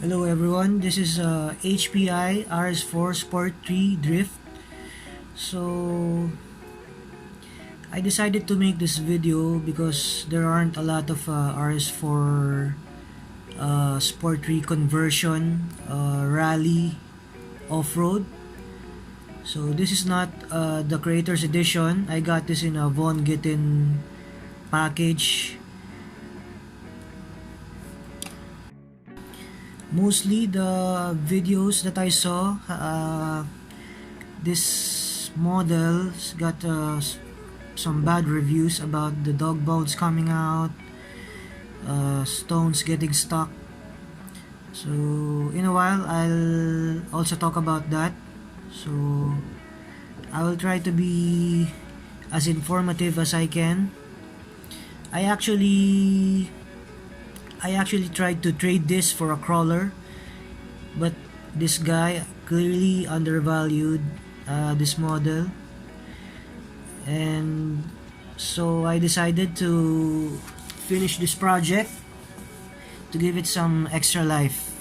Hello everyone, this is HPI rs4 Sport 3 Drift. So I decided to make this video because there aren't a lot of rs4 Sport 3 conversion rally off-road. So this is not the creator's edition. I got this in a Von Gittin package. Mostly the videos that I saw, this model's got some bad reviews about the dog bones coming out, stones getting stuck. So in a while I'll also talk about that. So I will try to be as informative as I can. I actually tried to trade this for a crawler, but this guy clearly undervalued this model, and so I decided to finish this project to give it some extra life.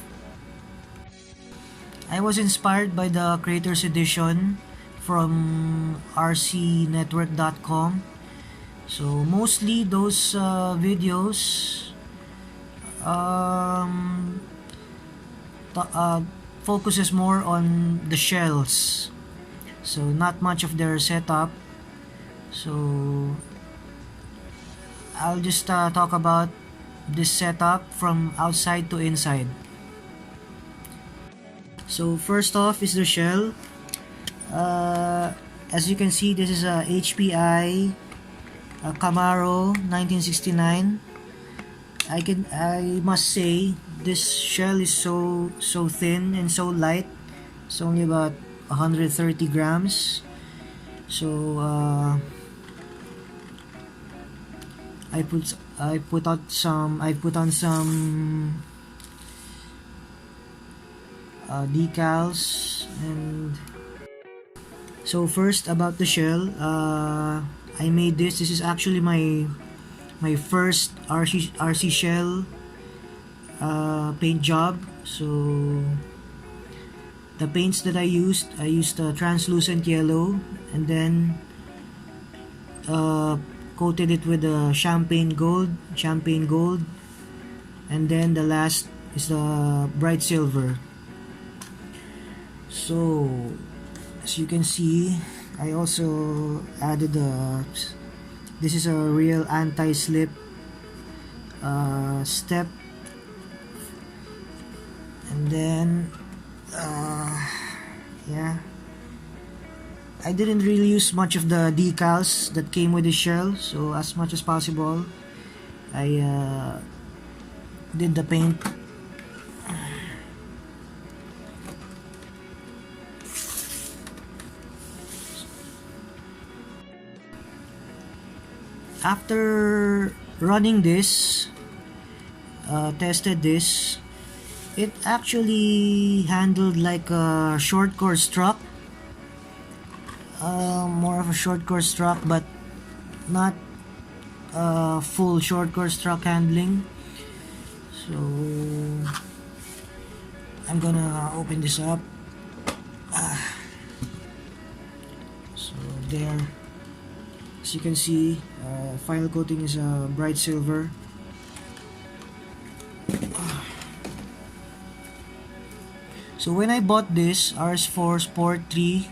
I was inspired by the creator's edition from rcnetwork.com. So mostly those videos focuses more on the shells, so not much of their setup. So I'll just talk about this setup from outside to inside. So first off is the shell. As you can see, this is a HPI Camaro 1969. I must say this shell is so thin and so light. It's only about 130 grams. So I put on some decals. And so first about the shell, I made this is actually my first RC shell paint job. So the paints that I used translucent yellow, and then coated it with champagne gold, and then the last is the bright silver. So as you can see, I also added this is a real anti-slip step, and then yeah, I didn't really use much of the decals that came with the shell, so as much as possible I did the paint. After running this, tested this, it actually handled like a short course truck, more of a short course truck, but not full short course truck handling. So I'm gonna open this up. So there, as you can see, final coating is a bright silver. So when I bought this rs4 Sport 3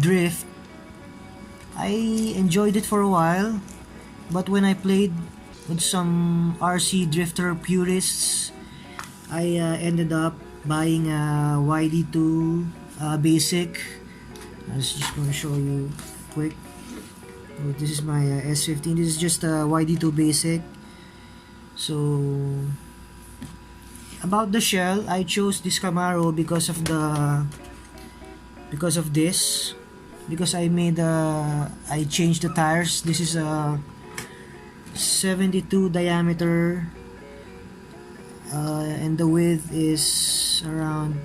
Drift, I enjoyed it for a while, but when I played with some RC drifter purists, I ended up buying a YD2 basic. I was just going to show you quick. This is my S15. This is just a YD2 basic. So about the shell, I chose this Camaro because of this, because I changed the tires. This is a 72 diameter, and the width is around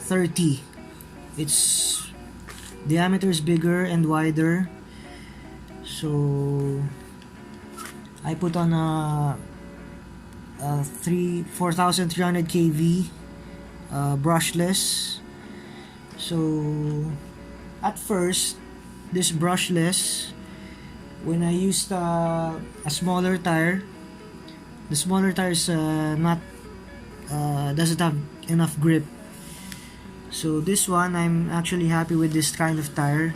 30. Its diameter is bigger and wider, so I put on a 4300 kV, brushless. So at first, this brushless, when I used a smaller tire, the smaller tire is not doesn't have enough grip. So this one, I'm actually happy with this kind of tire.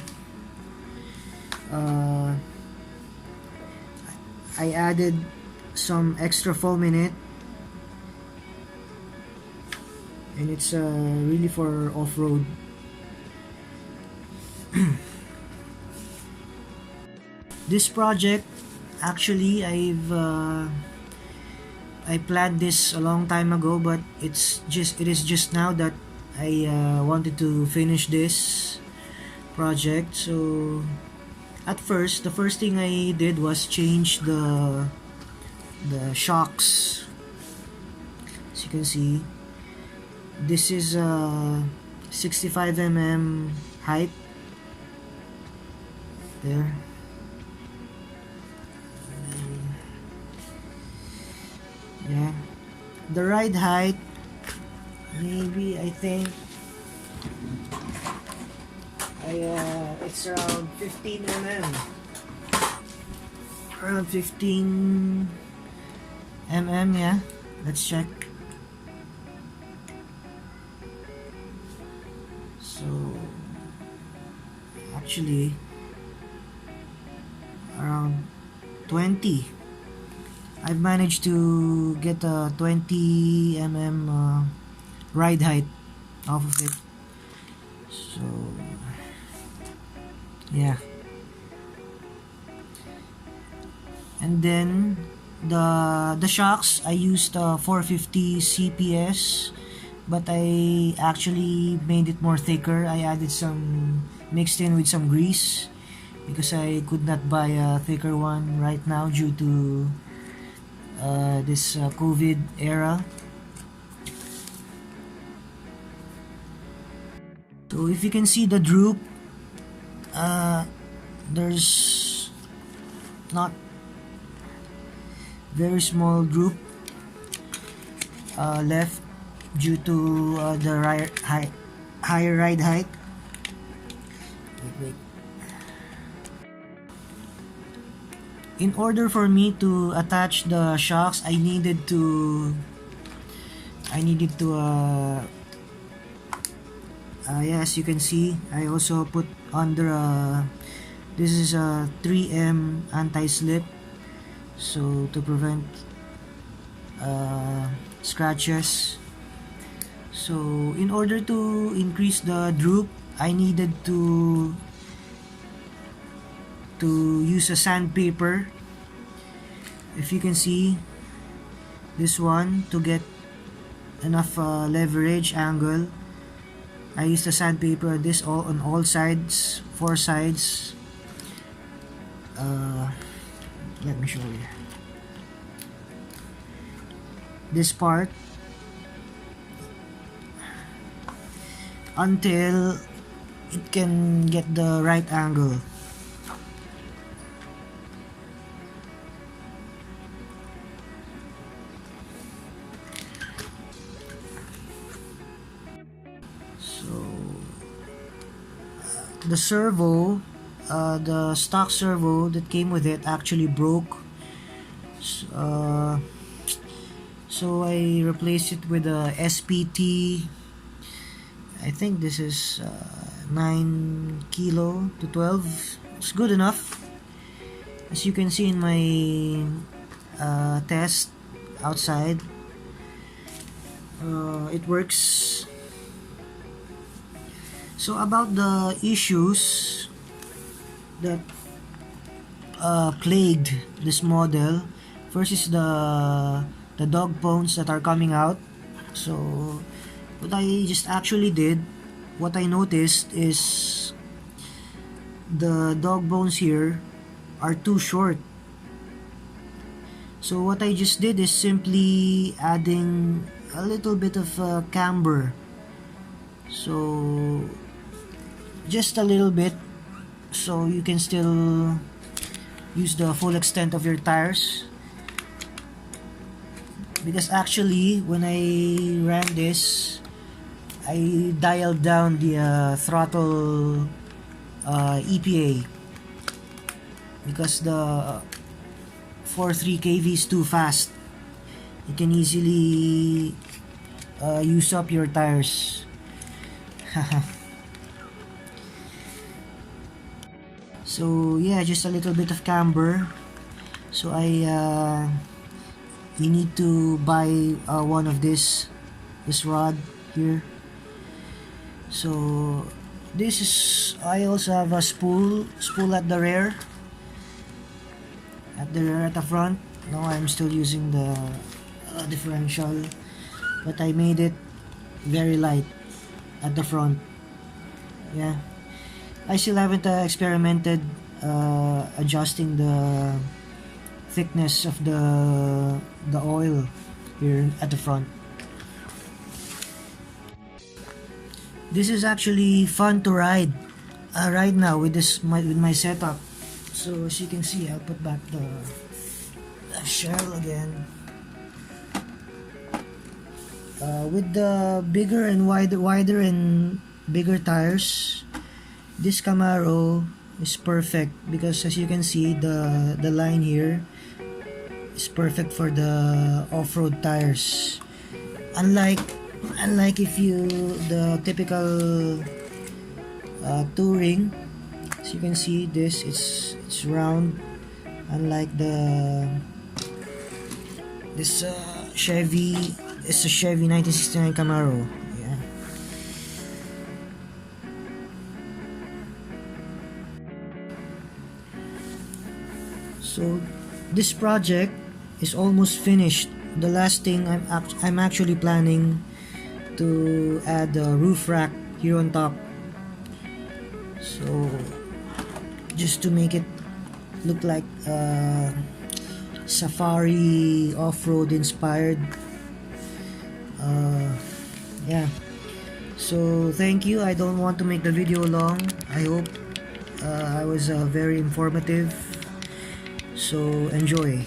I added some extra foam in it, and it's really for off-road. This project, actually, I planned this a long time ago, but it is just now that I wanted to finish this project. So at first, the first thing I did was change the shocks. As you can see, this is 65 mm height there. Yeah, the ride height, maybe I think it's around 15 mm. Around 15 mm, yeah. Let's check. So actually around 20. I've managed to get a 20 mm ride height off of it. So yeah. And then the shocks, I used 450 CPS, but I actually made it more thicker. I added some, mixed in with some grease, because I could not buy a thicker one right now due to this COVID era. So if you can see the droop, there's not very small droop left due to the higher ride height. Wait. In order for me to attach the shocks, I needed to yeah, as you can see, I also put under this is a 3M anti-slip, so to prevent scratches. So in order to increase the droop, I needed to use a sandpaper. If you can see this one, to get enough leverage angle, I used a sandpaper this on all sides, 4 sides. Let me show you this part until it can get the right angle. The servo, the stock servo that came with it actually broke, so I replaced it with a SPT. I think this is 9 kilo to 12. It's good enough. As you can see in my test outside, it works. So about the issues that plagued this model, first is the dog bones that are coming out. So what I just actually did, what I noticed is the dog bones here are too short. So what I just did is simply adding a little bit of camber. So just a little bit, so you can still use the full extent of your tires. because actually when I ran this, I dialed down the throttle EPA because the 4.3 kV is too fast. You can easily use up your tires. So yeah, just a little bit of camber. So you need to buy one of this rod here. So this is, I also have a spool at the rear, at the front. No, I'm still using the differential, but I made it very light at the front. Yeah, I still haven't experimented adjusting the thickness of the oil here at the front. This is actually fun to ride right now with my setup. So as you can see, I'll put back the shell again. With the bigger and wider and bigger tires, this Camaro is perfect because as you can see, the line here is perfect for the off-road tires. Unlike if the typical touring, as you can see, this it's round. Unlike this Chevy, it's a Chevy 1969 Camaro. Yeah. So this project is almost finished. The last thing I'm actually planning to add a roof rack here on top, so just to make it look like safari off-road inspired. Yeah, so thank you. I don't want to make the video long. I hope I was very informative, so enjoy.